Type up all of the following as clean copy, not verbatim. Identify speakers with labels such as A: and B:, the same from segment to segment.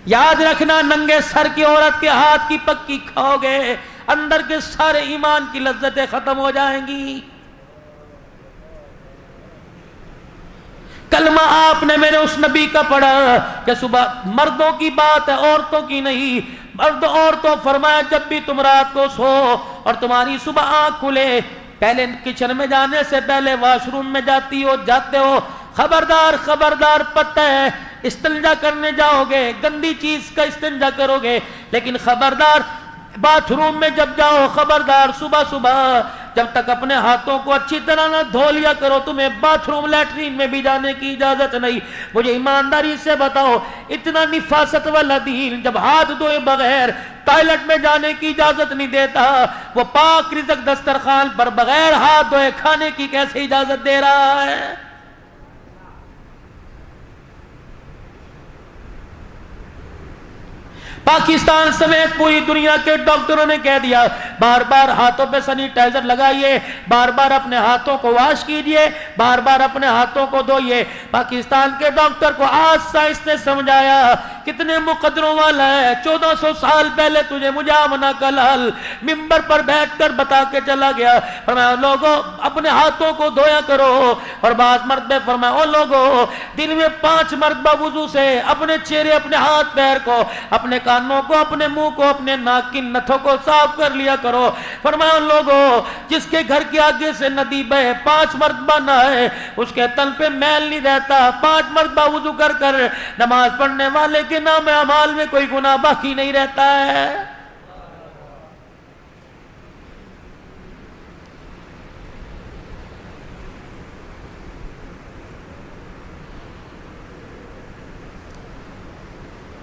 A: یاد رکھنا ننگے سر کی عورت کے ہاتھ کی پکی کھاؤ گے، اندر کے سارے ایمان کی لذتیں ختم ہو جائیں گی۔ کلمہ آپ نے میرے اس نبی کا پڑھا کہ صبح مردوں کی بات ہے، عورتوں کی نہیں، مرد عورتوں فرمایا جب بھی تم رات کو سو اور تمہاری صبح آنکھ کھلے، پہلے کچن میں جانے سے پہلے واش روم میں جاتی ہو جاتے ہو، خبردار خبردار پتہ ہے استنجا کرنے جاؤ گے گندی چیز کا استنجا کرو گے، لیکن خبردار باتھ روم میں جب جاؤ خبردار صبح صبح جب تک اپنے ہاتھوں کو اچھی طرح نہ دھو لیا کرو تمہیں باتھ روم لیٹرین میں بھی جانے کی اجازت نہیں۔ مجھے ایمانداری سے بتاؤ اتنا نفاست والا دین جب ہاتھ دھوئے بغیر ٹوائلٹ میں جانے کی اجازت نہیں دیتا، وہ پاک رزق دسترخوان پر بغیر ہاتھ دھوئے کھانے کی کیسے اجازت دے رہا ہے؟ پاکستان سمیت پوری دنیا کے ڈاکٹروں نے کہہ دیا بار بار ہاتھوں پہ سینیٹائزر لگائیے، بار بار اپنے ہاتھوں کو واش کیجئے، بار بار اپنے ہاتھوں کو دھوئیے۔ پاکستان کے ڈاکٹر کو آج سائنس نے سمجھایا کتنے مقدروں والا ہے، 1400 سال پہلے تجھے مجامنہ کا لال ممبر پر بیٹھ کر بتا کے چلا گیا، فرمایا لوگوں اپنے ہاتھوں کو دھویا کرو، اور بعض مرتبہ فرمایا او لوگوں دن میں 5 مرتبہ وضو سے اپنے چہرے اپنے ہاتھ پیر کو اپنے کانوں کو اپنے منہ کو اپنے ناک کی نتھوں کو صاف کر لیا کرو۔ فرمایا لوگوں جس کے گھر کے آگے سے ندی بہے 5 مرتبہ نہائے اس کے تن پہ میل نہیں رہتا، 5 مرتبہ وضو کر کر نماز پڑھنے والے کے نام اعمال میں کوئی گناہ باقی نہیں رہتا ہے۔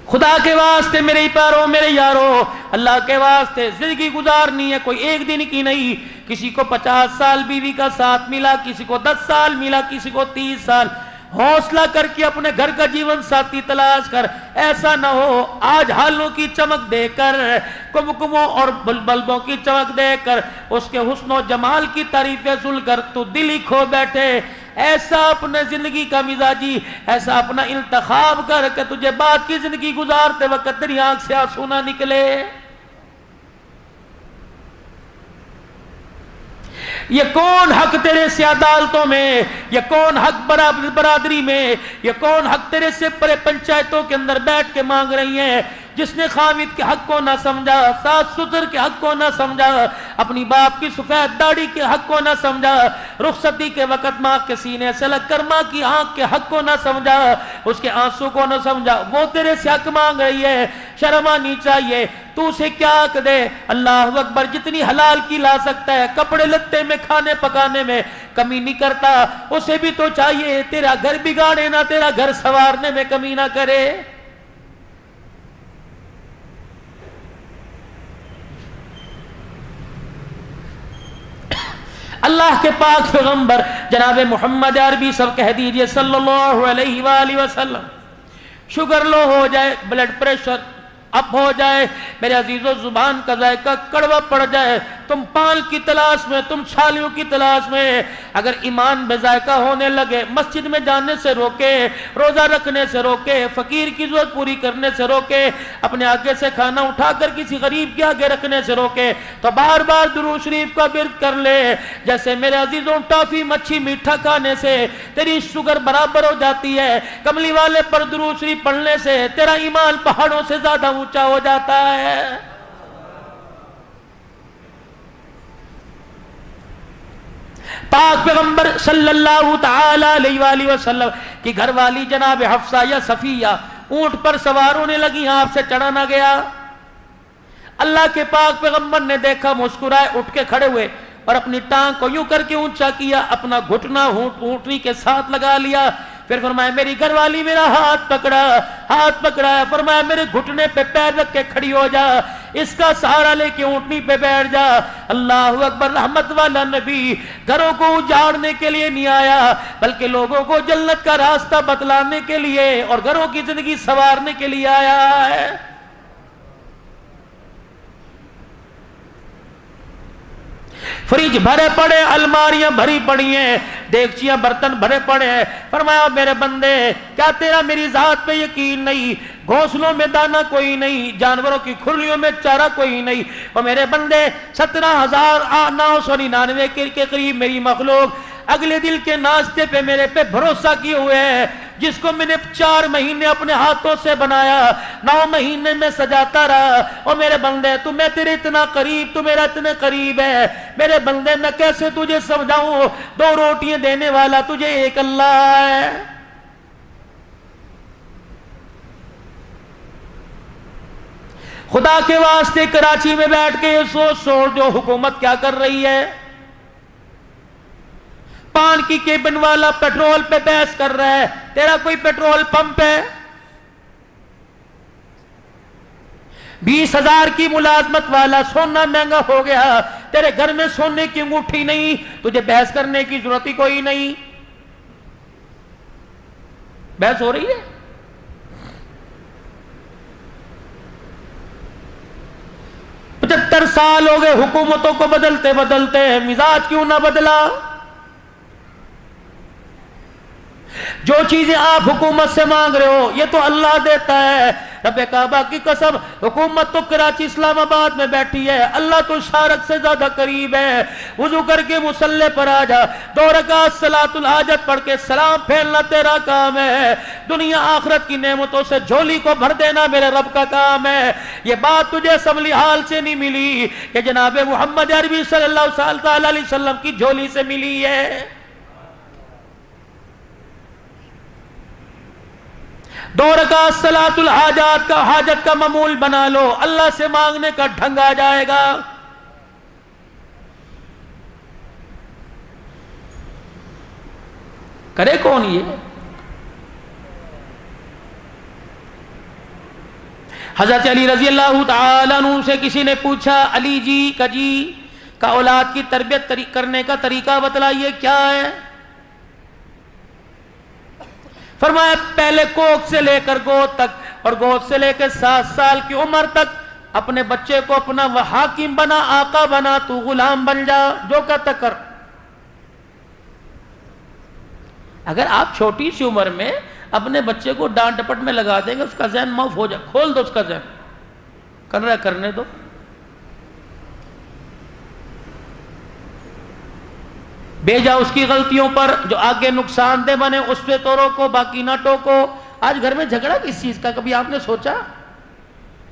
A: خدا کے واسطے میرے پیاروں میرے یاروں، اللہ کے واسطے زندگی گزارنی ہے کوئی ایک دن کی نہیں۔ کسی کو 50 سال بیوی کا ساتھ ملا، کسی کو 10 سال ملا، کسی کو 30 سال۔ حوصلہ کر کے اپنے گھر کا جیون ساتھی تلاش کر، ایسا نہ ہو آج ہالوں کی چمک دے کر کمکموں اور بلبوں کی چمک دے کر اس کے حسن و جمال کی تعریفیں سن کر تو دل ہی کھو بیٹھے۔ ایسا اپنے زندگی کا مزاجی ایسا اپنا انتخاب کر کہ تجھے بعد کی زندگی گزارتے وقت تیری آنکھ سے آنسو نہ نکلے۔ یہ کون حق تیرے سے عدالتوں میں، یہ کون حق برادری میں، یہ کون حق تیرے سے پرے پنچایتوں کے اندر بیٹھ کے مانگ رہی ہیں؟ جس نے خامد کے حق کو نہ سمجھا، ساس سسر کے حق کو نہ سمجھا، اپنی باپ کی سفید داڑھی کے حق کو نہ سمجھا، رخصتی کے وقت ماں کے سینے سے لگ کر ماں کی آنکھ کے حق کو نہ سمجھا، اس کے آنسو کو نہ سمجھا، وہ تیرے سے حق مانگ رہی ہے۔ شرم آنی چاہیے، تو اسے کیا حق دے؟ اللہ اکبر، جتنی حلال کی لا سکتا ہے کپڑے لتے میں کھانے پکانے میں کمی نہیں کرتا، اسے بھی تو چاہیے تیرا گھر بگاڑے نہ تیرا گھر سنوارنے میں کمی نہ کرے۔ اللہ کے پاک پیغمبر جناب محمد عربی سب کہہ دیجئے صلی اللہ علیہ وآلہ وسلم، شوگر لو ہو جائے، بلڈ پریشر اپ ہو جائے، میرے عزیزو زبان کا ذائقہ کڑوا پڑ جائے، تم پال کی تلاش میں، تم چھالیوں کی تلاش میں، اگر ایمان بے ذائقہ ہونے لگے، مسجد میں جانے سے روکے، روزہ رکھنے سے روکے، فقیر کی ضرورت پوری کرنے سے روکے، اپنے آگے سے کھانا اٹھا کر کسی غریب کے آگے رکھنے سے روکے، تو بار بار درود شریف کا ورد کر لے۔ جیسے میرے عزیزوں ٹافی مچھی میٹھا کھانے سے تیری شوگر برابر ہو جاتی ہے، کملی والے پر درود شریف پڑھنے سے تیرا ایمان پہاڑوں سے زیادہ اونچا ہو جاتا ہے۔ پاک پیغمبر صلی اللہ تعالی علیہ وآلہ وسلم کی گھر والی جناب حفصہ یا صفیہ اونٹ پر سوار ہونے لگی، آپ سے چڑھا نہ گیا۔ اللہ کے پاک پیغمبر نے دیکھا، مسکرائے، اٹھ کے کھڑے ہوئے اور اپنی ٹانگ کو یوں کر کے اونچا کیا، اپنا گھٹنا اونٹنی کے ساتھ لگا لیا، پھر فرمایا میری گھر والی میرا ہاتھ پکڑا، فرمایا میرے گھٹنے پہ پیر رکھ کے کھڑی ہو جا، اس کا سہارا لے کے اونٹنی پہ بیٹھ جا۔ اللہ اکبر، رحمت والا نبی گھروں کو اجاڑنے کے لیے نہیں آیا بلکہ لوگوں کو جنت کا راستہ بتلانے کے لیے اور گھروں کی زندگی سنوارنے کے لیے آیا ہے۔ فریج بھرے پڑے، الماریاں بھری پڑی ہیں، دیگچیاں برتن بھرے پڑے ہیں۔ فرمایا میرے بندے کیا تیرا میری ذات پہ یقین نہیں؟ گھونسلوں میں دانہ کوئی نہیں، جانوروں کی کھرلیوں میں چارہ کوئی نہیں۔ اور میرے بندے 17,999 کے قریب میری مخلوق اگلے دل کے ناشتے پہ میرے پہ بھروسہ کیے ہوئے ہیں، جس کو میں نے 4 مہینے اپنے ہاتھوں سے بنایا، 9 مہینے میں سجاتا رہا۔ اور میرے بندے تو میں تیرے اتنا قریب، تو میرا اتنے قریب ہے میرے بندے، میں کیسے تجھے سمجھاؤں؟ 2 روٹیاں دینے والا تجھے ایک اللہ ہے۔ خدا کے واسطے کراچی میں بیٹھ کے یہ سوچ جو حکومت کیا کر رہی ہے۔ پان کی کیبن والا پیٹرول پہ بحث کر رہا ہے، تیرا کوئی پیٹرول پمپ ہے؟ 20,000 کی ملازمت والا، سونا مہنگا ہو گیا، تیرے گھر میں سونے کی انگوٹھی نہیں، تجھے بحث کرنے کی ضرورت ہی کوئی نہیں۔ بحث ہو رہی ہے؟ ستر سال ہو گئے حکومتوں کو بدلتے بدلتے، مزاج کیوں نہ بدلا؟ جو چیزیں آپ حکومت سے مانگ رہے ہو یہ تو اللہ دیتا ہے۔ رب کعبہ کی قسم، حکومت تو کراچی اسلام آباد میں بیٹھی ہے، اللہ تو شارق سے زیادہ قریب ہے۔ وضو کر کے مصلی پر آ جا، 2 رکعت صلاۃ الحاجت پڑھ کے سلام پھیرنا تیرا کام ہے۔ دنیا آخرت کی نعمتوں سے جھولی کو بھر دینا میرے رب کا کام ہے۔ یہ بات تجھے اسمبلی حال سے نہیں ملی، یہ جناب محمد عربی صلی اللہ علیہ وسلم کی جھولی سے ملی ہے۔ 2 رکعت صلاۃ الحاجات کا حاجت کا معمول بنا لو، اللہ سے مانگنے کا ڈھنگ آ جائے گا۔ کرے کون یہ؟ حضرت علی رضی اللہ تعالیٰ عنہ سے کسی نے پوچھا، علی جی کا اولاد کی تربیت کرنے کا طریقہ بتلائیے کیا ہے؟ فرمایا پہلے کوکھ سے لے کر گود تک، اور گود سے لے کے 7 سال کی عمر تک اپنے بچے کو اپنا وہ حاکم بنا، آقا بنا، تو غلام بن جا، جو کہتا کر۔ اگر آپ چھوٹی سی عمر میں اپنے بچے کو ڈانٹ ڈپٹ میں لگا دیں گے، اس کا ذہن معاف ہو جائے، کھول دو اس کا ذہن، کر رہا ہے کرنے دو۔ بھیجا اس کی غلطیوں پر، جو آگے نقصان دہ بنے اس پہ تو روکو، باقی نہ ٹوکو۔ آج گھر میں جھگڑا کس چیز کا؟ کبھی آپ نے سوچا؟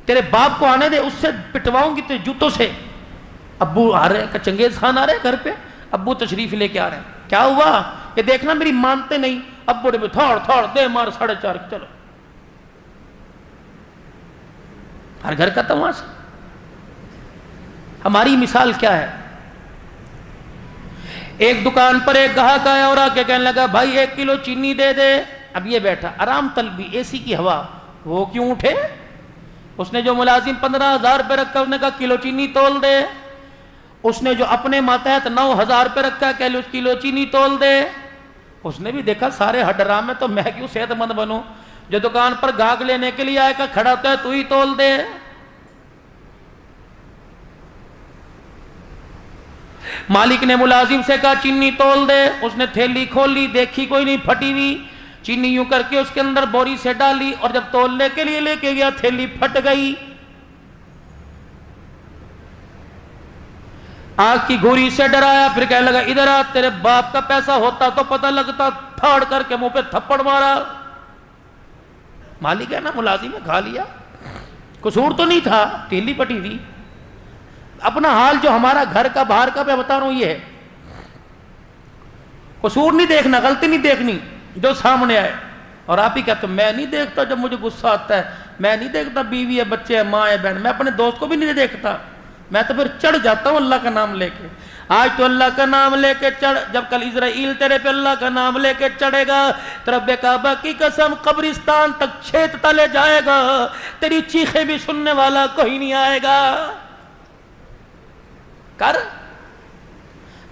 A: تیرے باپ کو آنے دے، اس سے پٹواؤں گی تیرے جوتوں سے۔ ابو آ رہے ہیں، چنگیز خان آ رہے ہیں گھر پہ، ابو تشریف لے کے آ رہے ہیں، کیا ہوا؟ کہ دیکھنا میری مانتے نہیں، ابو نے تھوڑ دے مار 4:30، چلو۔ ہر گھر کا تماشا۔ ہماری مثال کیا ہے؟ ایک دکان پر ایک گاہک آیا اور آ کے کہنے لگا، بھائی 1 کلو چینی دے دے۔ اب یہ بیٹھا آرام طلبی، اے سی کی ہوا، وہ کیوں اٹھے؟ اس نے جو ملازم 15,000 روپے رکھا، اس نے کہا کلو چینی تول دے۔ اس نے جو اپنے ماتحت 9,000 روپے رکھا، کلو چینی تول دے۔ اس نے بھی دیکھا سارے حرام میں، تو میں کیوں صحت مند بنوں؟ جو دکان پر گاہک لینے کے لیے آئے گا، کھڑا ہوتا ہے تو ہی تول دے۔ مالک نے ملازم سے کہا چینی تول دے۔ اس نے تھیلی کھولی، دیکھی کوئی نہیں، پھٹی ہوئی چینی، یوں کر کے اس کے اندر بوری سے ڈالی، اور جب تولنے کے لیے لے کے گیا تھیلی پھٹ گئی۔ آنکھ کی گھوری سے ڈرایا، پھر کہنے لگا ادھر آ، تیرے باپ کا پیسہ ہوتا تو پتہ لگتا، پھاڑ کر کے منہ پہ تھپڑ مارا۔ مالک ہے نا، ملازم ہے، کھا لیا، قصور تو نہیں تھا، تھیلی پٹی تھی۔ اپنا حال جو ہمارا گھر کا باہر کا میں بتا رہا ہوں، یہ ہے، قصور نہیں دیکھنا، غلطی نہیں دیکھنی، جو سامنے آئے۔ اور آپ ہی کہتے ہیں میں نہیں دیکھتا جب مجھے غصہ آتا ہے، میں نہیں دیکھتا بیوی ہے، بچے ہیں، ماں ہے، بہن، میں اپنے دوست کو بھی نہیں دیکھتا، میں تو پھر چڑھ جاتا ہوں اللہ کا نام لے کے۔ آج تو اللہ کا نام لے کے چڑھ، جب کل اسرائیل تیرے پہ اللہ کا نام لے کے چڑھے گا، تو رب کعبہ کی قسم قبرستان تک چھیت تلے جائے گا، تیری چیخیں بھی سننے والا کوئی نہیں آئے گا۔ کر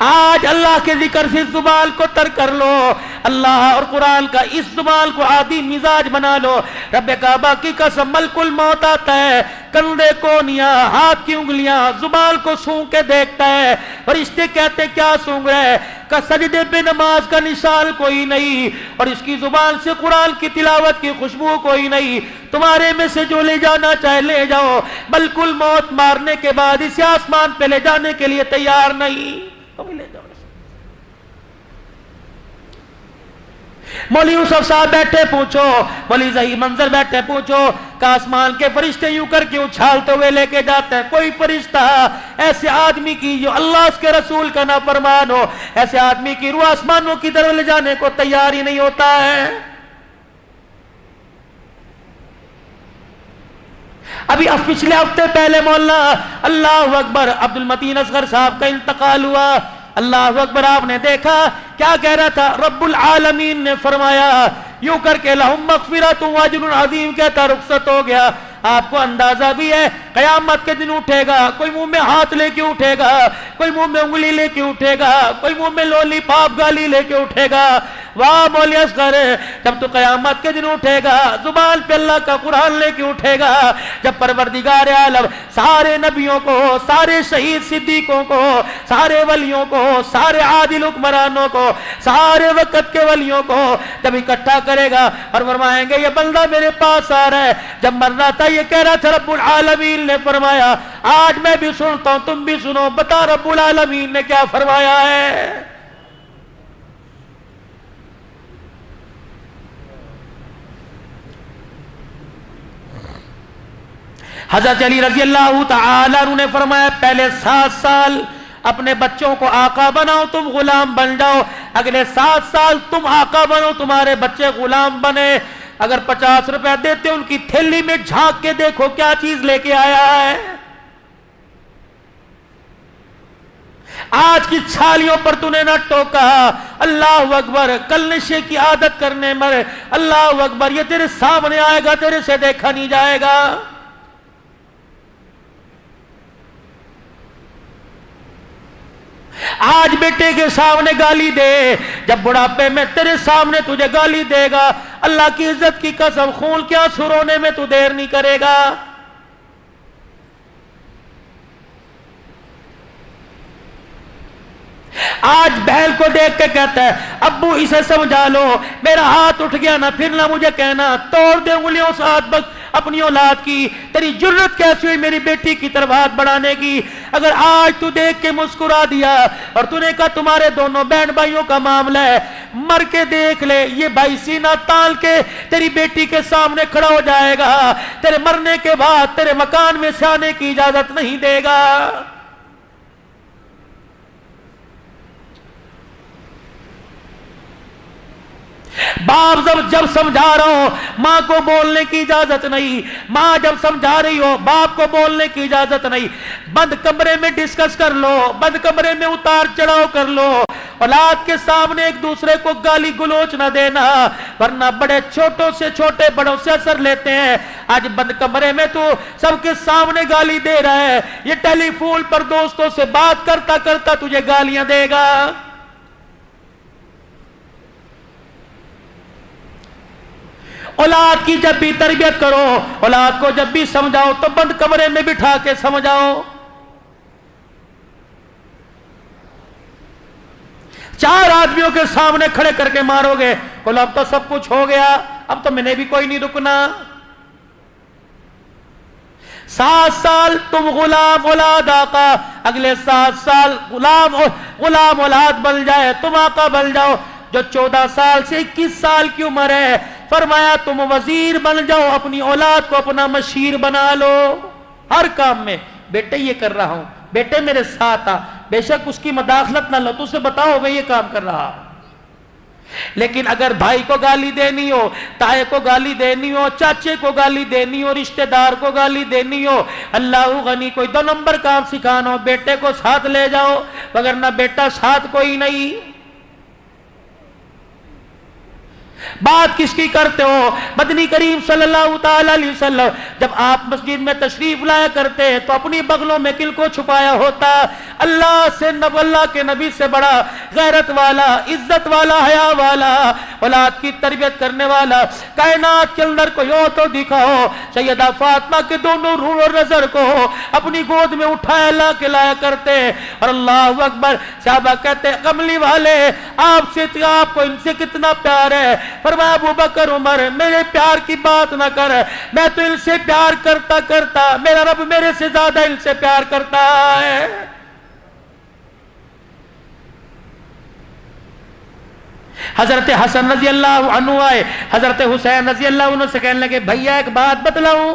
A: آج اللہ کے ذکر سے زبان کو تر کر لو، اللہ اور قرآن کا اس زبان کو عادی مزاج بنا لو۔ رب کعبہ کی قسم ملک الموت آتا ہے، کندھے کونیاں، ہاتھ کی انگلیاں، زبان کو سونگ کے دیکھتا ہے، فرشتے کہتے کیا سونگ رہے؟ کہ سجدے پہ نماز کا نشان کوئی نہیں، اور اس کی زبان سے قرآن کی تلاوت کی خوشبو کوئی نہیں۔ تمہارے میں سے جو لے جانا چاہے لے جاؤ، ملک الموت مارنے کے بعد اسے آسمان پہ لے جانے کے لیے تیار نہیں، تم لے جاؤ۔ مولوی یوسف صاحب بیٹھے پوچھو، مولوی ظہیر منظر بیٹھے پوچھو کہ آسمان کے فرشتے یوں کر کے اچھالتے ہوئے لے کے جاتے ہیں، کوئی فرشتہ ایسے آدمی کی جو اللہ اس کے رسول کا نافرمان ہو، ایسے آدمی کی روح آسمانوں کی طرف لے جانے کو تیار ہی نہیں ہوتا ہے۔ ابھی پچھلے ہفتے پہلے مولانا اللہ اکبر عبد المتین اصغر صاحب کا انتقال ہوا، اللہ اکبر، آپ نے دیکھا کیا کہہ رہا تھا؟ رب العالمین نے فرمایا یوں کر کے لہم مغفرۃ واجر عظیم کہتا رخصت ہو گیا۔ آپ کو اندازہ بھی ہے قیامت کے دن اٹھے گا، کوئی منہ میں ہاتھ لے کے اٹھے گا، کوئی منہ میں انگلی لے کے اٹھے گا، کوئی منہ میں لولی پاپ گالی لے کے اٹھے گا۔ واہ مولوی اصغر، جب تو قیامت کے دن اٹھے گا زبان پہ اللہ کا قرآن لے کے اٹھے گا، جب پروردگار عالم سارے نبیوں کو، سارے شہید صدیقوں کو، سارے ولیوں کو، سارے عادل حکمرانوں کو، سارے وقت کے ولیوں کو جب اکٹھا کرے گا اور فرمائیں گے یہ بندہ میرے پاس آ رہا ہے، جب مر رہا تھا یہ کہہ رہا تھا رب العالمین نے فرمایا آج میں بھی سنتا ہوں تم بھی سنو، بتا رب العالمین نے کیا فرمایا ہے؟ حضرت علی رضی اللہ تعالی عنہ نے فرمایا پہلے 7 سال اپنے بچوں کو آقا بناؤ، تم غلام بن جاؤ، اگلے 7 سال تم آقا بنو، تمہارے بچے غلام بنے۔ اگر 50 روپے دیتے ان کی تھیلی میں جھانک کے دیکھو کیا چیز لے کے آیا ہے۔ آج کی چھالیوں پر تو نے نہ ٹوکا، اللہ اکبر، کل نشے کی عادت کرنے مر، اللہ اکبر، یہ تیرے سامنے آئے گا، تیرے سے دیکھا نہیں جائے گا۔ آج بیٹے کے سامنے گالی دے، جب بڑھاپے میں تیرے سامنے تجھے گالی دے گا، اللہ کی عزت کی قسم خون کیا سرونے میں تو دیر نہیں کرے گا۔ آج بہن کو دیکھ کے کہتا ہے ابو اسے سمجھا لو، میرا ہاتھ اٹھ گیا نا پھر نہ مجھے کہنا، توڑ دے انگلیوں سے ہاتھ بس اپنی اولاد کی، تیری جرت کیسی ہوئی میری بیٹی کی طرف ہاتھ بڑھانے کی؟ اگر آج تو دیکھ کے مسکرا دیا اور تو نے کہا تمہارے دونوں بہن بھائیوں کا معاملہ ہے، مر کے دیکھ لے یہ بھائی سینہ تال کے تیری بیٹی کے سامنے کھڑا ہو جائے گا، تیرے مرنے کے بعد تیرے مکان میں سے آنے کی اجازت نہیں دے گا۔ باپ جب سمجھا رہا ہو ماں کو بولنے کی اجازت نہیں، ماں جب سمجھا رہی ہو باپ کو بولنے کی اجازت نہیں۔ بند کمرے میں ڈسکس کر لو، بند کمرے میں اتار چڑھاؤ کر لو، اولاد کے سامنے ایک دوسرے کو گالی گلوچ نہ دینا، ورنہ بڑے چھوٹوں سے چھوٹے بڑوں سے اثر لیتے ہیں۔ آج بند کمرے میں تو سب کے سامنے گالی دے رہا ہے، یہ ٹیلی فون پر دوستوں سے بات کرتا کرتا تجھے گالیاں دے گا۔ اولاد کی جب بھی تربیت کرو، اولاد کو جب بھی سمجھاؤ تو بند کمرے میں بٹھا کے سمجھاؤ۔ 4 آدمیوں کے سامنے کھڑے کر کے مارو گے، بولو اب تو سب کچھ ہو گیا، اب تو میں نے بھی کوئی نہیں رکنا۔ 7 سال تم غلام اولاد آقا، اگلے 7 سال غلام اولاد بن جائے، تم آقا بن جاؤ۔ جو 14 سال سے 21 سال کی عمر ہے، فرمایا تم وزیر بن جاؤ، اپنی اولاد کو اپنا مشیر بنا لو، ہر کام میں بیٹے یہ کر رہا ہوں، بیٹے میرے ساتھ آ، بے شک اس کی مداخلت نہ لو، تو اسے بتاؤ میں یہ کام کر رہا ہوں۔ لیکن اگر بھائی کو گالی دینی ہو، تائے کو گالی دینی ہو، چاچے کو گالی دینی ہو، رشتہ دار کو گالی دینی ہو، اللہ غنی کوئی 2 نمبر کام سکھانا ہو، بیٹے کو ساتھ لے جاؤ، وگرنہ بیٹا ساتھ کوئی نہیں۔ بات کس کی کرتے ہو؟ مدنی کریم صلی اللہ تعالی علیہ وسلم جب آپ مسجد میں تشریف لایا کرتے تو اپنی بغلوں میں کل کو چھپایا ہوتا؟ اللہ سے اللہ کے نبی سے بڑا غیرت والا، عزت والا، حیا والا، اولاد کی تربیت کرنے والا کائنات کے اندر کوئی ہو تو دکھاؤ۔ سیدہ فاطمہ کے دونوں روح اور نظر کو اپنی گود میں اٹھایا لا کے لایا کرتے، اور اللہ اکبر، صحابہ کہتے کملی والے آپ سے، آپ کو ان سے کتنا پیار ہے؟ فرمایا ابو بکر عمر میرے پیار کی بات نہ کر، میں تو ان سے پیار کرتا کرتا میرا رب میرے سے زیادہ ان سے پیار کرتا ہے۔ حضرت حسن رضی اللہ عنہ آئے، حضرت حسین رضی اللہ عنہ سے کہنے لگے بھیا ایک بات بتلاؤں؟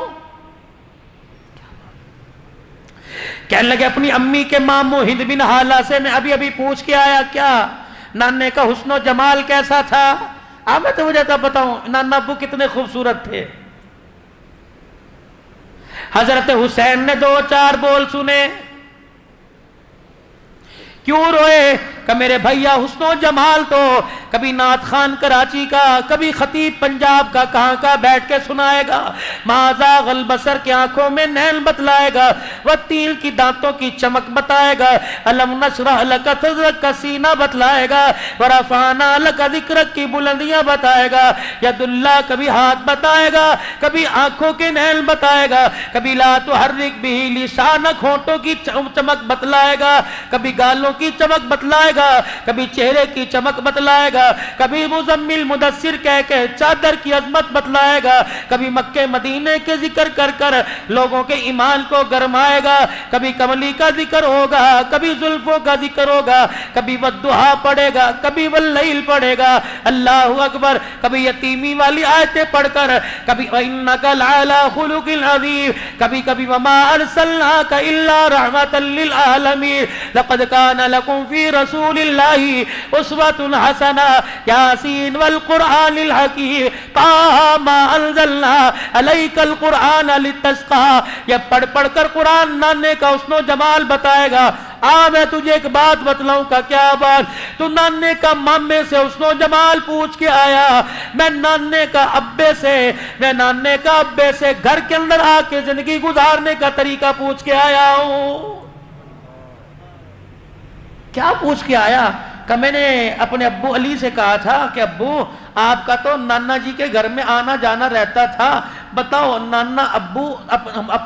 A: کہنے لگے اپنی امی کے ماموں ہند بن حالہ سے میں ابھی ابھی پوچھ کے آیا، کیا نانے کا حسن و جمال کیسا تھا؟ میں تو مجھے بتاؤں نانا ابو کتنے خوبصورت تھے۔ حضرت حسین نے 2-4 بول سنے، کیوں روئے؟ کہ میرے بھیا حسن و جمال تو کبھی نعت خان کراچی کا، کبھی خطیب پنجاب کا کہاں کا بیٹھ کے سنائے گا، مازا غلبصر کی آنکھوں میں نیل بتلائے گا، والتیل کی دانتوں کی چمک بتائے گا، علم نشرح لک صدرک کا سینہ بتلائے گا، ورفعنا لک ذکرک کی بلندیاں بتائے گا، ید اللہ کبھی ہاتھ بتائے گا، کبھی آنکھوں کے نیل بتائے گا، کبھی لا تحرک بھی لسانک ہونٹوں کی چمک بتلائے گا، کبھی گالوں کی چمک بتلائے گا، کبھی چہرے کی چمک بتلائے گا، کبھی مزمل مدثر کہہ کے چادر کی عظمت بتلائے گا، کبھی مکہ مدینے کے ذکر کر کر لوگوں کے ایمان کو گرمائے گا، کبھی کملی کا ذکر ہوگا، کبھی زلفوں کا ذکر ہوگا، کبھی والضحیٰ پڑھے گا، کبھی واللیل پڑھے گا، اللہ اکبر، کبھی یتیمی والی آیتیں پڑھ کر، کبھی وَإِنَّكَ لَعَلَىٰ خُلُقٍ عَظِيمٍ، کبھی کبھی وَمَا أَرْسَلْنَاكَ إِلَّا رَحْمَةً لِّلْعَالَمِينَ لَقَدْ كَانَ لَكُمْ فِي رَسُولِ اللَّهِ أُسْوَةٌ حَسَنَةٌ يَاسِينَ وَالْقُرْآنِ الْحَكِيمِ طَٰهَ مَا أَنزَلْنَا عَلَيْكَ الْقُرْآنَ لِتَشْقَىٰ، یہ پڑھ پڑھ کر قرآن نانے کا حسن و جمال بتائے گا۔ میں تجھے ایک بات بتلاؤں کا، کیا بات؟ تو نانے کا مامے سے حسن و جمال پوچھ کے آیا، میں نانے کا ابے سے، میں نانے کا ابے سے گھر کے اندر آ کے زندگی گزارنے کا طریقہ پوچھ کے آیا ہوں۔ کیا پوچھ کے آیا؟ کہ میں نے اپنے ابو علی سے کہا تھا کہ ابو آپ کا تو نانا جی کے گھر میں آنا جانا رہتا تھا، بتاؤ نانا ابو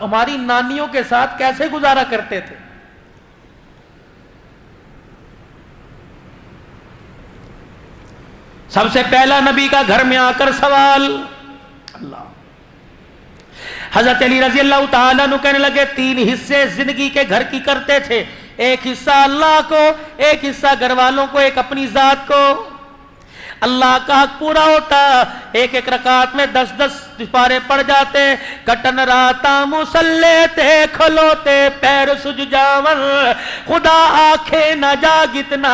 A: ہماری نانیوں کے ساتھ کیسے گزارا کرتے تھے؟ سب سے پہلا نبی کا گھر میں آ کر سوال، اللہ، حضرت علی رضی اللہ تعالیٰ عنہ کہنے لگے 3 حصے زندگی کے گھر کی کرتے تھے، ایک حصہ اللہ کو، ایک حصہ گھر والوں کو، ایک اپنی ذات کو۔ اللہ کا حق پورا ہوتا، ایک ایک رکعت میں 10-10 پارے پڑ جاتے، کٹن راتا مسلے تے کھلوتے پیر سج جاون، خدا آنکھیں نہ جاگتنا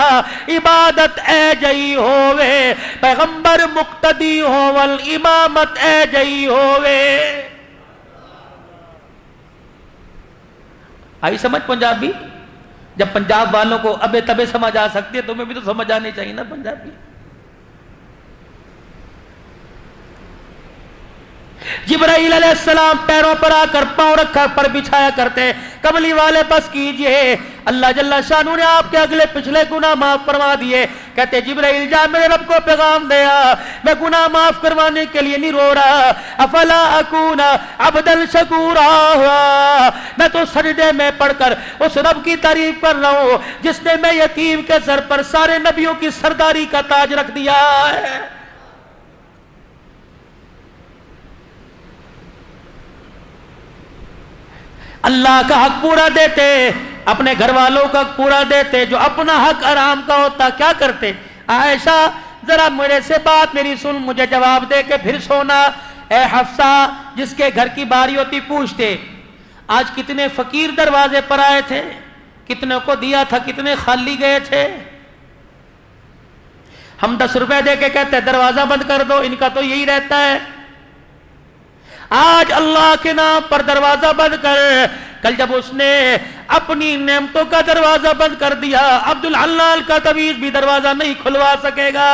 A: عبادت اے جئی ہووے، پیغمبر مقتدی ہوول امامت اے جئی ہووے۔ آئی سمجھ پنجابی؟ جب پنجاب والوں کو ابے تبے سمجھ آ سکتی ہے، تمہیں بھی تو سمجھ آنی چاہیے نا پنجابی۔ جبرائیل علیہ السلام پیروں پر آ کر پاؤں رکھا پر بچھایا کرتے، کملی والے بس کیجئے، اللہ جل شانہ نے آپ کے اگلے پچھلے گناہ معاف فرما دیے۔ کہتے جبرائیل جا میرے رب کو پیغام دیا، میں گناہ معاف کروانے کے لیے نہیں رو رہا، افلا اکون عبدا شکورا، میں تو سجدے میں پڑھ کر اس رب کی تعریف کر رہا ہوں جس نے میں یتیم کے سر پر سارے نبیوں کی سرداری کا تاج رکھ دیا ہے۔ اللہ کا حق پورا دیتے، اپنے گھر والوں کا حق پورا دیتے، جو اپنا حق حرام کا ہوتا کیا کرتے؟ عائشہ ذرا میرے سے بات میری سن، مجھے جواب دے کے پھر سونا۔ اے حفصہ، جس کے گھر کی باری ہوتی پوچھتے آج کتنے فقیر دروازے پر آئے تھے، کتنے کو دیا تھا، کتنے خالی گئے تھے؟ ہم 10 روپے دے کے کہتے دروازہ بند کر دو، ان کا تو یہی رہتا ہے۔ آج اللہ کے نام پر دروازہ بند کر، کل جب اس نے اپنی نعمتوں کا دروازہ بند کر دیا، عبدالحلال کا تعویذ بھی دروازہ نہیں کھلوا سکے گا۔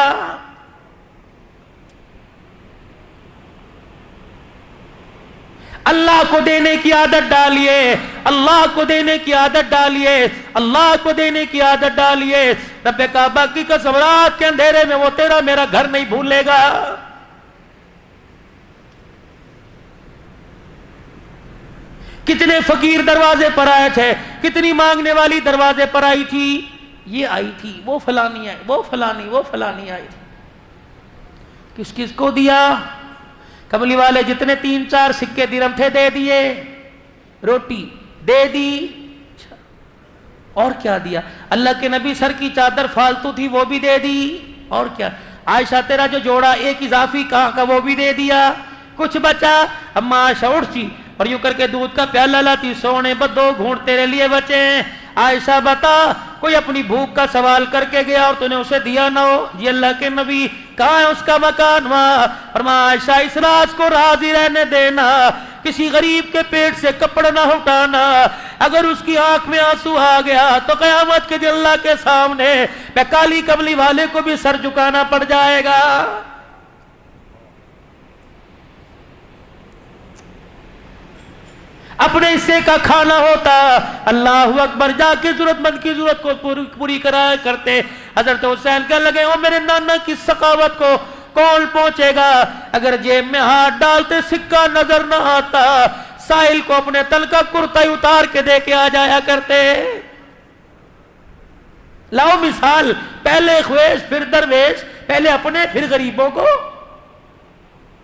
A: اللہ کو دینے کی عادت ڈالیے، اللہ کو دینے کی عادت ڈالیے، اللہ کو دینے کی عادت ڈالیے۔ رب کعبہ کی قسم رات کے اندھیرے میں وہ تیرا میرا گھر نہیں بھولے گا۔ کتنے فقیر دروازے پر آئے تھے، کتنی مانگنے والی دروازے پر آئی تھی، یہ آئی تھی، وہ فلانی آئی، وہ فلانی آئی تھی۔ کس کس کو دیا؟ کملی والے جتنے 3-4 سکے درہم تھے دے دیے، روٹی دے دی، اور کیا دیا؟ اللہ کے نبی سر کی چادر فالتو تھی وہ بھی دے دی، اور کیا؟ عائشہ تیرا جو جوڑا ایک اضافی کہاں کا وہ بھی دے دیا، کچھ بچا؟ اما عائشہ اٹھتی اور یوں کر کے دودھ کا پیالہ لاتی، سونے بدو گھونٹ تیرے لیے بچے ہیں۔ عائشہ بتا کوئی اپنی بھوک کا سوال کر کے گیا اور تو نے اسے دیا نہ ہو؟ جی اللہ کے نبی کہاں ہے اس کا مکان؟ وہاں۔ فرمایا عائشہ اس راز کو راضی رہنے دینا، کسی غریب کے پیٹ سے کپڑا نہ اٹھانا، اگر اس کی آنکھ میں آنسو آ گیا تو قیامت کے دن اللہ کے سامنے میں کالی کملی والے کو بھی سر جھکانا پڑ جائے گا۔ اپنے حصے کا کھانا ہوتا، اللہ اکبر، جا کے ضرورت مند کی ضرورت کو پوری کرایا کرتے۔ حضرت حسین کہنے لگے او میرے نانا کی سخاوت کو کون پہنچے گا؟ اگر جیب میں ہاتھ ڈالتے سکہ نظر نہ آتا، سائل کو اپنے تن کا کرتا ہی اتار کے دے کے آ جایا کرتے۔ لاؤ مثال، پہلے خویش پھر درویش، پہلے اپنے پھر غریبوں کو۔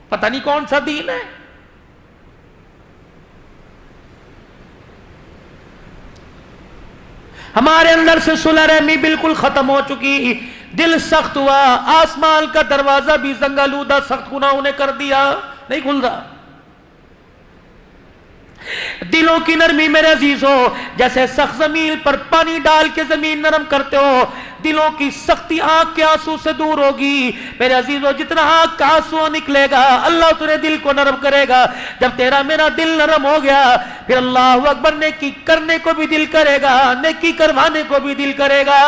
A: پتہ نہیں کون سا دین ہے۔ ہمارے اندر سے صلح رحمی بالکل ختم ہو چکی، دل سخت ہوا، آسمان کا دروازہ بھی زنگالودہ سخت گناہوں نے کر دیا، نہیں کھل رہا۔ دلوں کی نرمی میرے عزیزو، جیسے سخت زمین پر پانی ڈال کے زمین نرم کرتے ہو، دلوں کی سختی آنکھ کے آنسو سے دور ہوگی میرے عزیزو۔ جتنا آنکھ کا آنسو نکلے گا اللہ تیرے دل کو نرم کرے گا۔ جب تیرا میرا دل نرم ہو گیا پھر اللہ اکبر نیکی کرنے کو بھی دل کرے گا، نیکی کروانے کو بھی دل کرے گا۔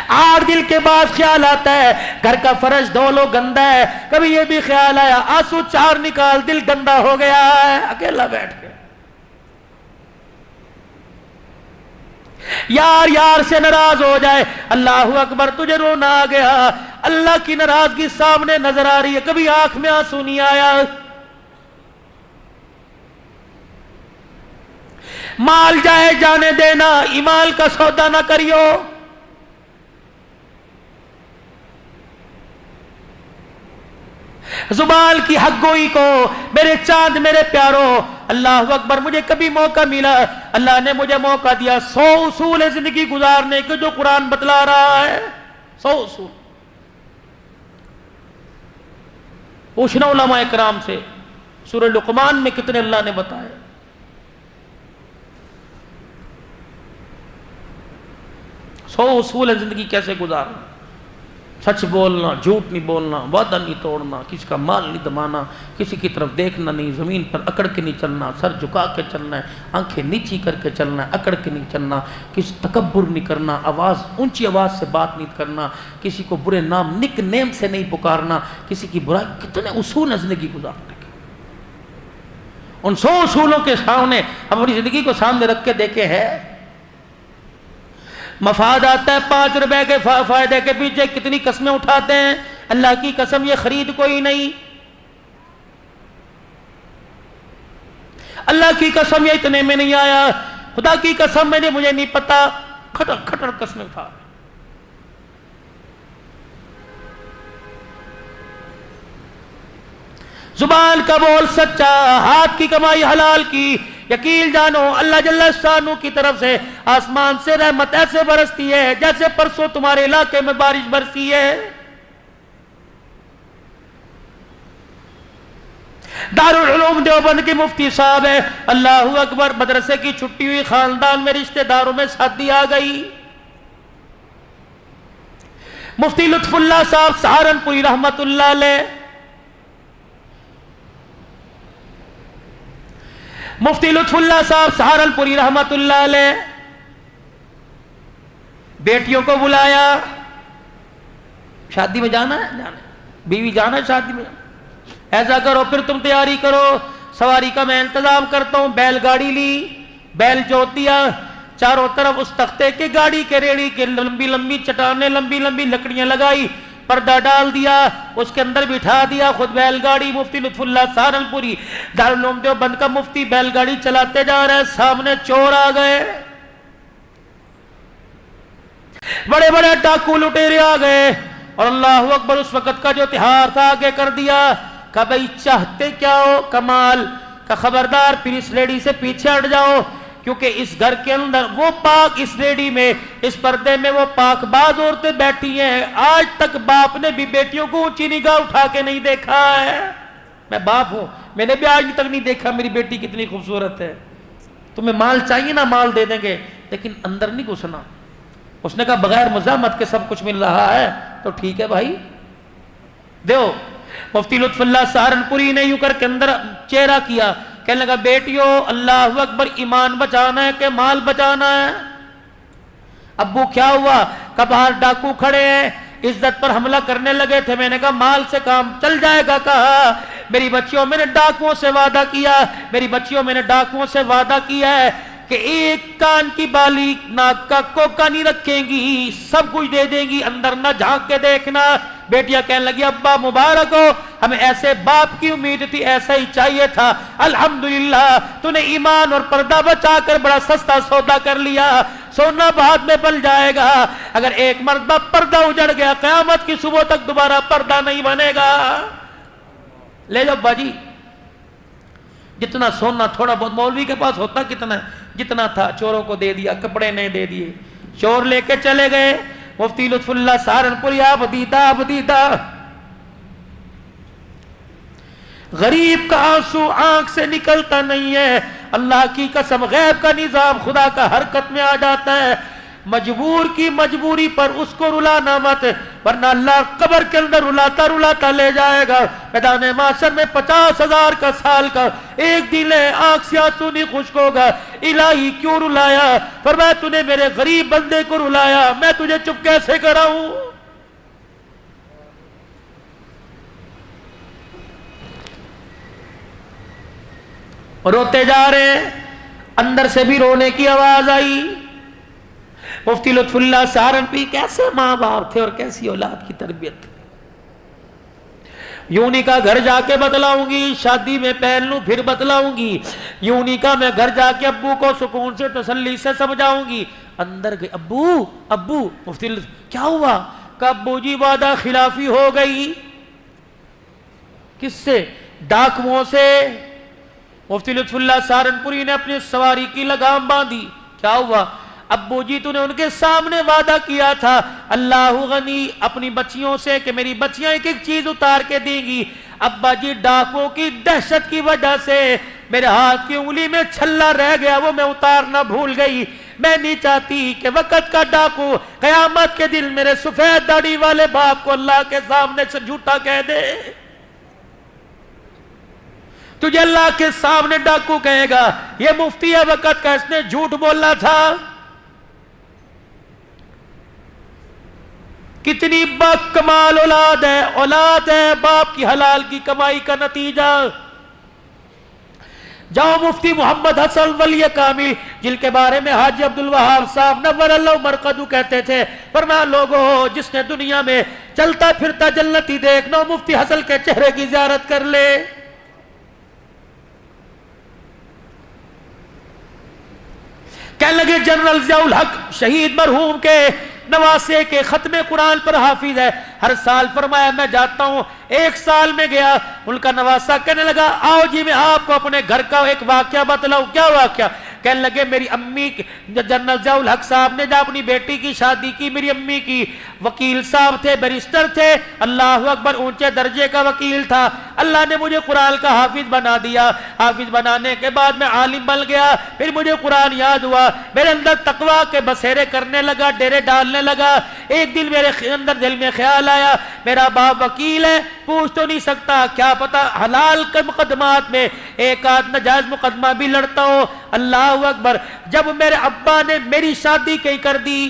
A: آر دل کے بعد خیال آتا ہے گھر کا فرش دھو لو گندا ہے، کبھی یہ بھی خیال آیا آنسو 4 نکال دل گندا ہو گیا ہے، اکیلا بیٹھ کے یار یار سے ناراض ہو جائے، اللہ اکبر تجھے رونا آ گیا، اللہ کی ناراضگی سامنے نظر آ رہی ہے، کبھی آنکھ میں آنسو نہیں آیا۔ مال جائے جانے دینا، ایمان کا سودا نہ کریو۔ زبان کی حق گوئی کو میرے چاند میرے پیاروں، اللہ اکبر، مجھے کبھی موقع ملا، اللہ نے مجھے موقع دیا 100 اصول ہے زندگی گزارنے کے جو قرآن بتلا رہا ہے، 100 اصول۔ پوچھنا علماء کرام سے سورہ لقمان میں کتنے اللہ نے بتائے۔ سو اصول ہے زندگی کیسے گزارنا، سچ بولنا، جھوٹ نہیں بولنا، وعدہ نہیں توڑنا، کسی کا مال نہیں دبانا، کسی کی طرف دیکھنا نہیں، زمین پر اکڑ کے نہیں چلنا، سر جھکا کے چلنا ہے، آنکھیں نیچی کر کے چلنا ہے، اکڑ کے نہیں چلنا، کسی تکبر نہیں کرنا، اونچی آواز سے بات نہیں کرنا، کسی کو برے نام نک نیم سے نہیں پکارنا، کسی کی برائی، کتنے اصول ہیں زندگی گزارنے کے۔ ان 100 اصولوں کے سامنے ہم اپنی زندگی کو سامنے رکھ کے دیکھے ہیں۔ مفاد آتا ہے 5 روپے کے فائدے کے پیچھے کتنی قسمیں اٹھاتے ہیں، اللہ کی قسم یہ خرید کوئی نہیں، اللہ کی قسم یہ اتنے میں نہیں آیا، خدا کی قسم مجھے نہیں پتا، کھٹر کھٹر قسمیں اٹھا۔ زبان کا بول سچا، ہاتھ کی کمائی حلال کی، یقین جانو اللہ جل شانہ کی طرف سے آسمان سے رحمت ایسے برستی ہے جیسے پرسوں تمہارے علاقے میں بارش برسی ہے۔ دارالعلوم دیوبند کے مفتی صاحب ہے، اللہ اکبر، مدرسے کی چھٹی ہوئی، خاندان میں رشتہ داروں میں شادی آ گئی۔ مفتی لطف اللہ صاحب سہارنپوری رحمت اللہ علیہ، مفتی لطف اللہ صاحب سہارنپوری رحمت اللہ علیہ، بیٹیوں کو بلایا، شادی میں جانا ہے، بیوی جانا شادی میں, ایسا کرو پھر تم تیاری کرو, سواری کا میں انتظام کرتا ہوں. بیل گاڑی لی, بیل جوت دیا, چاروں طرف اس تختے کے گاڑی کے ریڑی کے لمبی لمبی چٹانیں, لمبی لمبی لکڑیاں لگائی, پردہ ڈال دیا, اس کے اندر بٹھا دیا, خود بیل گاڑی. مفتی لطف اللہ سہارنپوری دارالعلوم دیوبند کا مفتی بیل گاڑی چلاتے جا رہے ہیں, سامنے چور آ گئے, بڑے بڑے ڈاکو لٹیرے آ گئے, اور اللہ اکبر اس وقت کا جو تہار تھا آگے کر دیا. کہ بھئی چاہتے کیا ہو کمال, کہ خبردار پھر اس لیڈی سے پیچھے ہٹ جاؤ, کیونکہ اس گھر کے اندر وہ پاک, اس لیڈی میں, اس پردے میں وہ پاک باز عورتیں بیٹھی ہیں, آج تک باپ نے بھی بیٹیوں کو اونچی نگاہ اٹھا کے نہیں دیکھا ہے. میں باپ ہوں, میں نے بھی آج تک نہیں دیکھا میری بیٹی کتنی خوبصورت ہے. تمہیں مال چاہیے نا, مال دے دیں گے, لیکن اندر نہیں گھسنا. اس نے کہا بغیر مزاحمت کے سب کچھ مل رہا ہے تو ٹھیک ہے بھائی دیو. مفتی لطف اللہ سہارنپوری نے یوں کر کے اندر چہرہ کیا, کہنے لگا بیٹیو اللہ اکبر, ایمان بچانا ہے کہ مال بچانا ہے؟ ابو کیا ہوا؟ کہ باہر ڈاکو کھڑے ہیں, عزت پر حملہ کرنے لگے تھے. میں نے کہا مال سے کام چل جائے گا. کہا میری بچیوں میں نے ڈاکوؤں سے وعدہ کیا, میری بچیوں میں نے ڈاکوؤں سے وعدہ کیا ہے کہ ایک کان کی بالی ناک کا کوکا نہیں رکھیں گی, سب کچھ دے دیں گی, اندر نہ جھانک کے دیکھنا. بیٹیاں کہنے لگی ابا مبارک ہو, ہمیں ایسے باپ کی امید تھی, ایسا ہی چاہیے تھا. الحمدللہ تو نے ایمان اور پردہ بچا کر بڑا سستا سودا کر لیا. سونا بعد میں بل جائے گا, اگر ایک مرتبہ پردہ اجڑ گیا قیامت کی صبح تک دوبارہ پردہ نہیں بنے گا. لے جاؤ باجی, جتنا سونا تھوڑا بہت مولوی کے پاس ہوتا کتنا ہے, جتنا تھا چوروں کو دے دیا, کپڑے نہیں دے دیے, چور لے کے چلے گئے. مفتی لطف اللہ سہارنپوری آپ دیدہ غریب کا آنسو آنکھ سے نکلتا نہیں ہے. اللہ کی قسم غیب کا نظام خدا کا حرکت میں آ جاتا ہے. مجبور کی مجبوری پر اس کو رلانا مت, ورنہ اللہ قبر کے اندر رلاتا رلاتا لے جائے گا. میدان محشر میں 50,000 کا سال کا ایک دن ہے, آنکھ سے آنسو نہیں خشک ہوگا. الہی کیوں رلایا؟ فرمایا تو نے میرے غریب بندے کو رلایا, میں تجھے چپ کیسے کراؤں؟ روتے جا رہے ہیں, اندر سے بھی رونے کی آواز آئی. مفتی لطف اللہ سہارنپوری کیسے ماں باپ تھے اور کیسی اولاد کی تربیت. یوں نہیں کہا گھر جا کے بتلاؤں گی, شادی میں پہن لوں پھر بتلاؤں گی. یوں نہیں کہا میں گھر جا کے ابو کو سکون سے تسلی سے سمجھاؤں گی. اندر گئے, ابو مفتی کیا ہوا؟ کہ ابو جی وعدہ خلافی ہو گئی. کس سے؟ ڈاکوؤں سے. مفتی لطف اللہ سہارنپوری نے اپنی سواری کی لگام باندھی. کیا ہوا؟ ابو جی تو نے ان کے سامنے وعدہ کیا تھا اللہ غنی اپنی بچیوں سے کہ میری بچیاں ایک ایک چیز اتار کے دیں گی. ابا جی ڈاکوں کی دہشت کی وجہ سے میرے ہاتھ کی انگلی میں چھلا رہ گیا, وہ میں اتارنا بھول گئی. میں نہیں چاہتی کہ وقت کا ڈاکو قیامت کے دن میرے سفید داڑھی والے باپ کو اللہ کے سامنے سے جھوٹا کہہ دے. تجھے اللہ کے سامنے ڈاکو کہے گا یہ مفتی ہے وقت کا, اس نے جھوٹ بولا تھا. کتنی با کمال اولاد ہے باپ کی حلال کی کمائی کا نتیجہ. جاؤ مفتی محمد حسن ولی کامل جن کے بارے میں حاجی عبدالوہاب صاحب نور اللہ مرقدو کہتے تھے, فرمایا لوگوں جس نے دنیا میں چلتا پھرتا جنتی دیکھنا مفتی حسن کے چہرے کی زیارت کر لے. کہنے لگے جنرل ضیاء الحق شہید مرحوم کے نواسے کے ختم قرآن پر حافظ ہے, ہر سال فرمایا میں جاتا ہوں. ایک سال میں گیا, ان کا نواسا کہنے لگا آؤ جی میں آپ کو اپنے گھر کا ایک واقعہ بتلاؤں. کیا واقعہ؟ کہنے لگے میری امی جنرل ضیاء الحق صاحب نے جب اپنی بیٹی کی شادی کی, میری امی کی وکیل صاحب تھے, بیرسٹر تھے, اللہ اکبر اونچے درجے کا وکیل تھا. اللہ نے مجھے قرآن کا حافظ بنا دیا. حافظ بنانے کے بعد میں عالم بن گیا. پھر مجھے قرآن یاد ہوا, میرے اندر تقویٰ کے بسیرے کرنے لگا, ڈیرے ڈالنے لگا. ایک دن میرے اندر دل میں خیال آیا میرا باپ وکیل ہے, پوچھ تو نہیں سکتا, کیا پتا حلال کے مقدمات میں ایک آدھ ناجائز مقدمہ بھی لڑتا ہو. اللہ اکبر. جب میرے ابا نے میری شادی کہیں کر دی,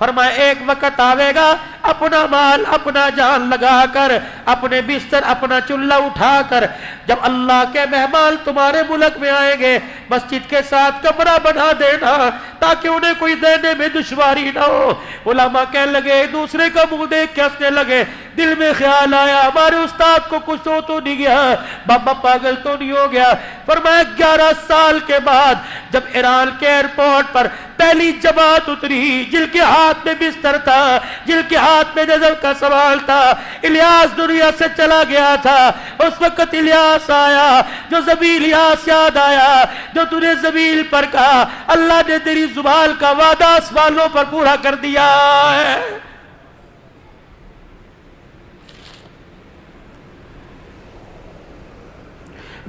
A: فرمایا ایک وقت آئے گا اپنا مال اپنا جان لگا کر اپنے بستر اپنا چولہا اٹھا کر جب اللہ کے مہمان تمہارے ملک میں آئیں گے مسجد کے ساتھ کمرہ بنا دینا تاکہ انہیں کوئی دینے میں دشواری نہ ہو. علماء کہنے لگے دوسرے کا منہ دیکھ کے ہنسنے لگے. دل میں خیال آیا ہمارے استاد کو کچھ تو نہیں گیا, بابا پاگل تو نہیں ہو گیا. فرمایا 11 سال کے بعد جب ایران کے ایئرپورٹ پر پہلی جماعت اتری جن کے ہاتھ میں بستر تھا جن کے ہاتھ میں نظر کا سوال تھا, الیاس دنیا سے چلا گیا تھا, اس وقت الیاس آیا جو زبیل الیاس یاد آیا جو تو نے زبیل پر کہا اللہ نے تیری زبان کا وعدہ آسمانوں پر پورا کر دیا ہے.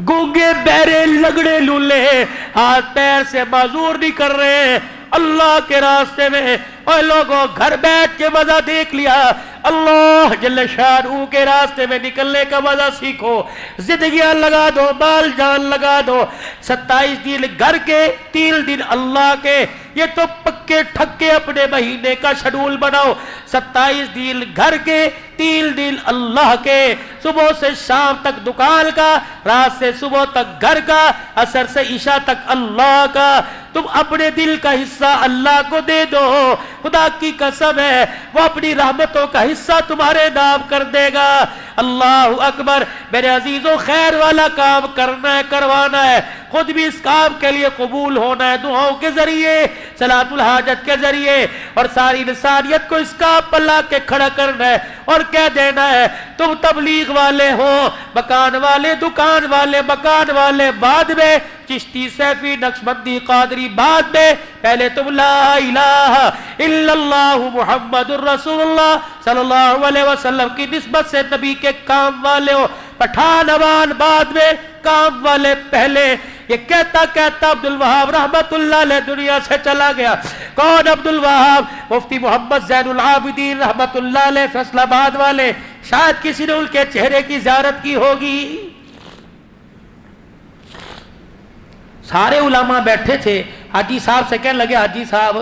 A: گونگے بہرے لگڑے لولے ہاتھ پیر سے معذور نہیں کر رہے اللہ کے راستے میں. اور لوگوں گھر بیٹھ کے مزہ دیکھ لیا, اللہ جل شانہ کے راستے میں نکلنے کا مزہ سیکھو. زندگیاں لگا دو, مال جان لگا دو. 27 دن گھر کے 3 دن اللہ کے, یہ تو پکے ٹھکے اپنے مہینے کا شیڈول بناؤ. 27 دن گھر کے 3 دن اللہ کے, صبح سے شام تک دکان کا, رات سے صبح تک گھر کا, عصر سے عشاء تک اللہ کا. تم اپنے دل کا حصہ اللہ کو دے دو, خدا کی قسم ہے وہ اپنی رحمتوں کا حصہ تمہارے نام کر دے گا. اللہ اکبر. میرے عزیزوں خیر والا کام کرنا ہے, کروانا ہے, خود بھی اس کام کے لیے قبول ہونا ہے دعاؤں کے ذریعے, صلاۃ الحاجت کے ذریعے, اور ساری انسانیت کو اس کام پر لا کے کھڑا کرنا ہے اور کہہ دینا ہے تم تبلیغ والے ہو, مکان والے, دکان والے, مکان والے بعد میں, چشتی سیفی نقشبندی قادری بعد میں, پہلے تم لا الہ الا اللہ محمد الرسول اللہ صلی اللہ علیہ وسلم کی نسبت سے نبی کے کام والے ہو. پٹھان عوان بعد میں, کام والے پہلے. یہ کہتا کہتا عبدالوہاب رحمت اللہ علیہ دنیا سے چلا گیا. کون عبدالوہاب؟ مفتی محمد زین العابدین رحمت اللہ علیہ فیصل آباد والے. شاید کسی نے ان کے چہرے کی زیارت کی ہوگی. سارے علماء بیٹھے تھے, حاجی صاحب سے کہنے لگے حاجی صاحب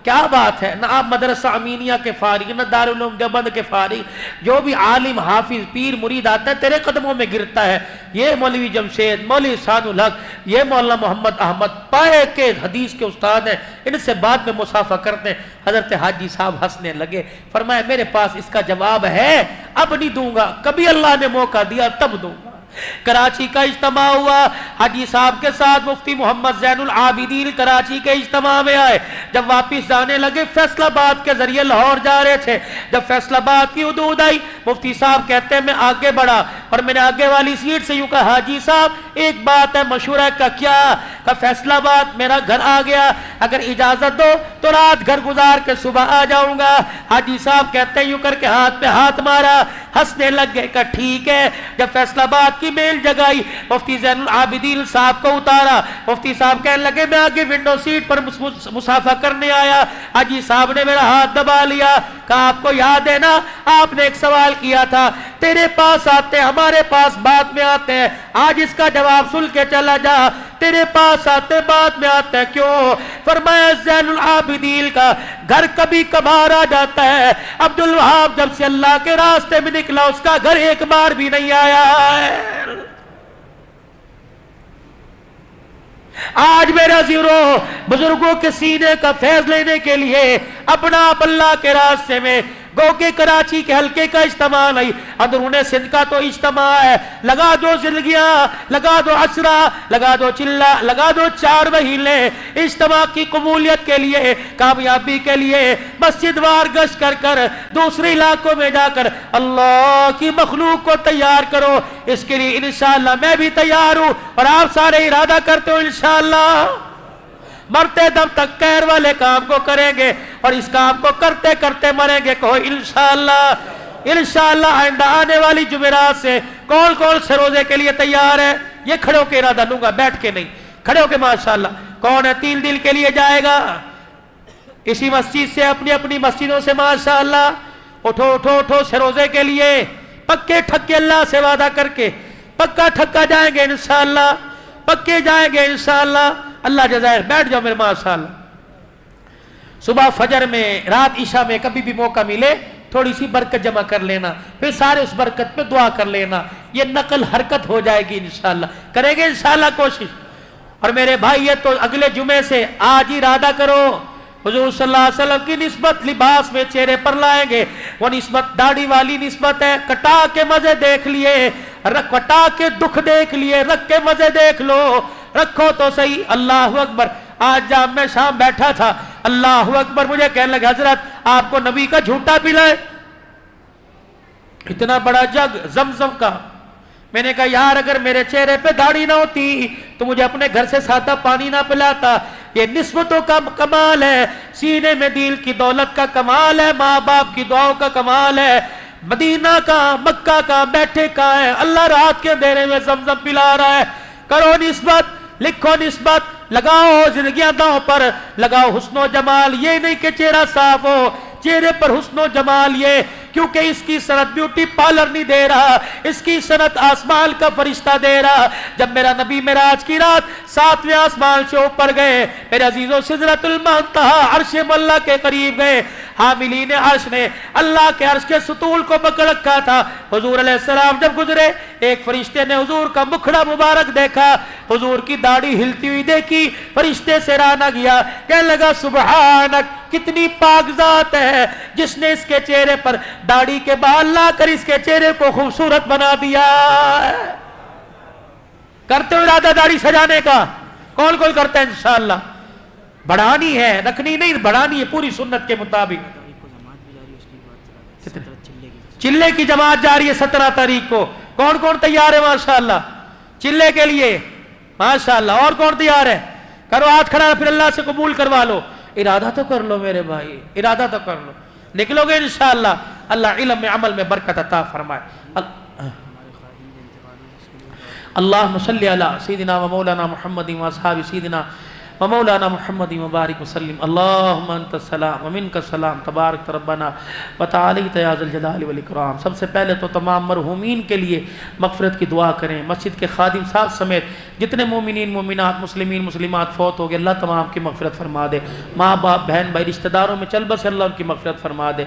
A: کیا بات ہے, نہ آپ مدرسہ امینیہ کے فارغ, نہ دارالعلوم دیوبند کے فارغ, جو بھی عالم حافظ پیر مرید آتا ہے تیرے قدموں میں گرتا ہے. یہ مولوی جمشید, مولوی احسان الحق, یہ مولانا محمد احمد پائے کے حدیث کے استاد ہیں, ان سے بعد میں مصافحہ کرتے ہیں. حضرت حاجی صاحب ہنسنے لگے, فرمایا میرے پاس اس کا جواب ہے, اب نہیں دوں گا, کبھی اللہ نے موقع دیا تب دوں گا. کراچی کا اجتماع ہوا, حاجی صاحب کے ساتھ مفتی محمد زین العابدین کراچی کے اجتماع میں آئے. جب واپس جانے لگے فیصل آباد کے ذریعے لاہور جا رہے تھے. جب فیصل آباد کی حدود آئی, مفتی صاحب کہتے ہیں میں آگے بڑھا اور میں نے آگے والی سیٹ سے یوں کہا حاجی صاحب ایک بات ہے مشورہ کا. کیا؟ کہ فیصل آباد میرا گھر آ گیا, اگر اجازت دو تو رات گھر گزار کے صبح آ جاؤں گا. حاجی صاحب کہتے ہیں یوں کر کے ہاتھ پہ ہاتھ مارا, ہنسنے لگ گئے کہ ٹھیک ہے. جب فیصل آباد کی میل جگائی, مفتی زین العابدین صاحب کو اتارا. مفتی صاحب کہنے لگے میں آگے ونڈو سیٹ پر مصافحہ کرنے آیا. حاجی صاحب نے میرا ہاتھ دبا لیا, کہا آپ کو یاد ہے نا آپ نے ایک سوال کیا تھا, تیرے پاس آتے ہمارے پاس بعد میں آتے ہیں, آج اس کا جواب سن کے چلا جا. تیرے پاس آتے بعد میں آتے ہیں کیوں؟ فرمایا زین العابدین کا گھر کبھی کبھار آ جاتا ہے, عبدالوہاب جب سے اللہ کے راستے میں نکلا اس کا گھر ایک بار بھی نہیں آیا ہے. آج میرا زیرو بزرگوں کے سینے کا فیض لینے کے لیے اپنا آپ اللہ کے راستے میں, گو کہ کراچی کے حلقے کا اجتماع نہیں, اندرون سندھ کا تو اجتماع ہے. لگا دو زندگیاں, لگا دو عشرہ, لگا دو چلہ, لگا دو 4 مہینے اجتماع کی قبولیت کے لیے, کامیابی کے لیے مسجد وار گشت کر کر دوسرے علاقوں میں جا کر اللہ کی مخلوق کو تیار کرو. اس کے لیے انشاءاللہ میں بھی تیار ہوں اور آپ سارے ارادہ کرتے ہو انشاءاللہ مرتے دم تک خیر والے کام کو کریں گے اور اس کام کو کرتے کرتے مریں گے. کہو انشاءاللہ. انشاءاللہ آئندہ آنے والی جمعرات سے کون کون سے روزے کے لیے تیار ہے؟ یہ کھڑے ہو کے ارادہ لوں گا, بیٹھ کے نہیں, کھڑے ہو کے ماشاءاللہ. کون ہے 3 دن کے لیے جائے گا اسی مسجد سے اپنی اپنی مسجدوں سے ماشاءاللہ؟ اٹھو اٹھو اٹھو سے روزے کے لیے پکے ٹھکے اللہ سے وعدہ کر کے پکا ٹھکا جائیں گے انشاءاللہ, پکے جائیں گے انشاءاللہ. اللہ جزائر. بیٹھ جاؤ میرے ماشاءاللہ. صبح فجر میں، رات عشاء میں کبھی بھی موقع ملے تھوڑی سی برکت جمع کر لینا، پھر سارے اس برکت پہ دعا کر لینا، یہ نقل حرکت ہو جائے گی انشاءاللہ، کریں گے انشاءاللہ کوشش۔ اور میرے بھائی یہ تو اگلے جمعے سے آج ہی ارادہ کرو، حضور صلی اللہ علیہ وسلم کی نسبت لباس میں چہرے پر لائیں گے، وہ نسبت داڑھی والی نسبت ہے، کٹا کے مزے دیکھ لیے، کٹا کے دکھ دیکھ لیے، رکھ کے مزے دیکھ لو، رکھو تو صحیح۔ اللہ اکبر۔ آج جب میں شام بیٹھا تھا، اللہ اکبر، مجھے کہنے لگا حضرت آپ کو نبی کا جھوٹا پلائے، اتنا بڑا جگ زمزم کا۔ میں نے کہا یار اگر میرے چہرے پہ داڑھی نہ ہوتی تو مجھے اپنے گھر سے سادہ پانی نہ پلاتا۔ یہ نسبتوں کا کمال ہے، سینے میں دل کی دولت کا کمال ہے، ماں باپ کی دعاؤں کا کمال ہے۔ مدینہ کا، مکہ کا، بیٹھے کا ہے، اللہ رات کے اندھیرے میں زمزم پلا رہا ہے۔ کرو نسبت، لکھو نسبت، لگاؤ زندگیاں داؤں پر، لگاؤ حسن و جمال۔ یہ نہیں کہ چہرہ صاف ہو، چہرے پر حسن و جمال، یہ کیونکہ اس کی صنعت بیوٹی پارلر نہیں دے رہا، اس کی صنعت آسمان کا فرشتہ دے رہا۔ جب میرا نبی معراج کی رات 7ویں آسمان سے اوپر گئے، میرے عزیزوں سدرۃ المنتہا عرش اللہ کے قریب گئے، حاملین عرش نے اللہ کے عرش کے ستون کو پکڑ رکھا تھا۔ حضور علیہ السلام جب گزرے، ایک فرشتے نے حضور کا مکھڑا مبارک دیکھا، حضور کی داڑھی ہلتی ہوئی دیکھی، فرشتے سے راہ نہ گیا، کہنے لگا سبحانک، کتنی پاک ذات ہے جس نے اس کے چہرے پر داڑھی کے بال لا کر اس کے چہرے کو خوبصورت بنا دیا۔ کرتے ہو ارادہ داڑھی سجانے کا؟ کون کون کرتا ہے؟ انشاءاللہ بڑھانی ہے، رکھنی نہیں، بڑھانی ہے پوری سنت کے مطابق۔ چلے کی جماعت جاری ہے 17 تاریخ کو، کون کون تیار ہے ماشاءاللہ چلے کے لیے؟ ماشاءاللہ۔ اور کون تیار ہے؟ کرو ہاتھ کھڑا، پھر اللہ سے قبول کروا لو۔ ارادہ تو کر لو میرے بھائی، ارادہ تو کر لو، نکلو گے انشاءاللہ۔ اللہ علم میں عمل میں برکت عطا فرمائے۔ اللہم صلی علی سیدنا و مولانا محمد و اصحاب سیدنا و مولانا محمد مبارک وسلم۔ اللہم انت السلام و منک السلام، تبارک ربنا و تعالیت یا ذی الجلال والاکرام۔ سب سے پہلے تو تمام مرحومین کے لیے مغفرت کی دعا کریں، مسجد کے خادم صاحب سمیت جتنے مومنین مومنات مسلمین مسلمات فوت ہو گئے، اللہ تمام کی مغفرت فرما دے، ماں باپ بہن بھائی رشتہ داروں میں چل بس اللہ ان کی مغفرت فرما دے،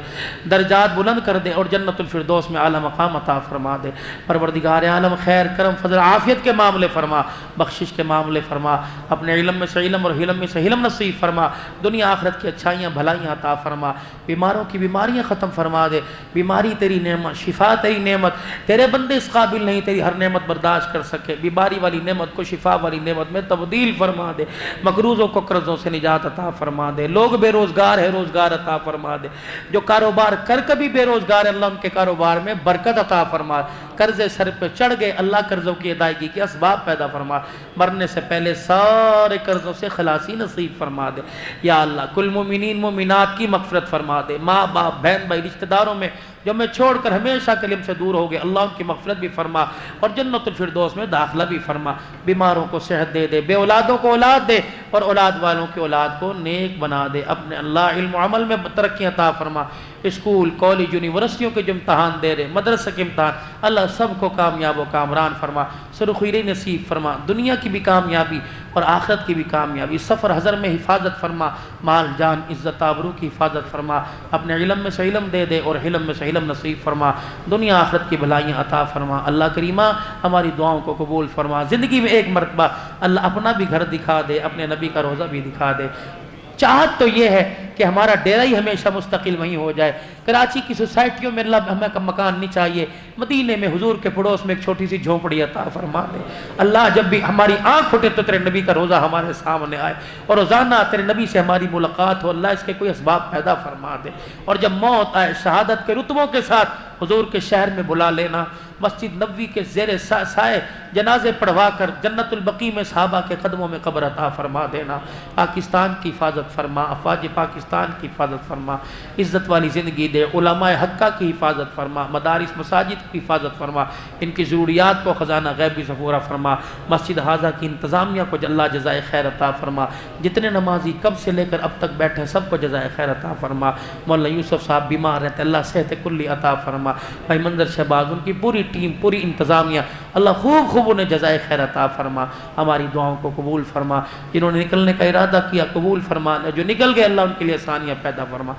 A: درجات بلند کر دے اور جنت الفردوس میں اعلیٰ مقام عطا فرما دے۔ پروردگار عالم خیر کرم فضل عافیت کے معاملے فرما، بخشش کے معاملے فرما، اپنے علم میں سے علم اور حلم میں سے حلم نصیب فرما، دنیا آخرت کی اچھائیاں بھلائیاں عطا فرما، بیماروں کی بیماریاں ختم فرما دے۔ بیماری تیری نعمت، شفا تیری نعمت، تیرے بندے اس قابل نہیں تیری ہر نعمت برداشت کر سکے، بیماری والی نعمت کو شفا والی نعمت میں تبدیل فرما دے، مقروضوں کو قرضوں سے نجات عطا فرما دے، لوگ بے روزگار ہے روزگار عطا فرما دے، جو کاروبار کر کبھی بے روزگار ہے اللہ ان کے کاروبار میں برکت عطا فرما، قرضے سر پہ چڑھ گئے اللہ قرضوں کی ادائیگی کے اسباب پیدا فرما، مرنے سے پہلے سارے قرضوں سے خلاصی نصیب فرما دے یا اللہ۔ کل مومنین مومنات کی مغفرت فرما دے، ماں باپ بہن بھائی رشتہ داروں میں جو میں چھوڑ کر ہمیشہ کلم سے دور ہو گئے اللہ ان کی مغفرت بھی فرما اور جنت الفردوس میں داخلہ بھی فرما، بیماروں کو صحت دے دے، بے اولادوں کو اولاد دے اور اولاد والوں کی اولاد کو نیک بنا دے، اپنے اللہ علم و عمل میں ترقی عطا فرما۔ اسکول کالج یونیورسٹیوں کے جو امتحان دے رہے، مدرسہ کے امتحان، اللہ سب کو کامیاب و کامران فرما، سرخیری نصیب فرما، دنیا کی بھی کامیابی اور آخرت کی بھی کامیابی، سفر حضر میں حفاظت فرما، مال جان عزت آبرو کی حفاظت فرما، اپنے علم میں سے علم دے دے اور حلم میں سے علم نصیب فرما، دنیا آخرت کی بھلائیاں عطا فرما۔ اللہ کریمہ ہماری دعاؤں کو قبول فرما، زندگی میں ایک مرتبہ اللہ اپنا بھی گھر دکھا دے، اپنے نبی کا روضہ بھی دکھا دے۔ چاہت تو یہ ہے کہ ہمارا ڈیرہ ہی ہمیشہ مستقل وہیں ہو جائے، کراچی کی سوسائٹیوں میں اللہ ہمیں مکان نہیں چاہیے، مدینے میں حضور کے پڑوس میں ایک چھوٹی سی جھونپڑی عطا فرما دے۔ اللہ جب بھی ہماری آنکھ پھٹے تو تیرے نبی کا روزہ ہمارے سامنے آئے اور روزانہ تیرے نبی سے ہماری ملاقات ہو، اللہ اس کے کوئی اسباب پیدا فرما دے، اور جب موت آئے شہادت کے رتبوں کے ساتھ حضور کے شہر میں بلا لینا، مسجد نبوی کے زیر سائے جنازے پڑھوا کر جنت البقیع میں صحابہ کے قدموں میں قبر عطا فرما دینا۔ پاکستان کی حفاظت فرما، افواج پاکستان کی حفاظت فرما، عزت والی زندگی دے، علماء حقہ کی حفاظت فرما، مدارس مساجد کی حفاظت فرما، ان کی ضروریات کو خزانہ غیبی سے پورا فرما، مسجد حاضہ کی انتظامیہ کو اللہ جزائے خیر عطا فرما، جتنے نمازی کب سے لے کر اب تک بیٹھے سب کو جزائے خیر عطا فرما۔ مولانا یوسف صاحب بیمار رہتے اللہ صحت کلی عطا فرما، بھائی منظر شہباز ان کی پوری ٹیم پوری انتظامیہ اللہ خوب خوب انہیں جزائے خیر عطا فرما، ہماری دعاؤں کو قبول فرما، جنہوں نے نکلنے کا ارادہ کیا قبول فرما، جو نکل گئے اللہ ان کے لیے آسانیاں پیدا فرما۔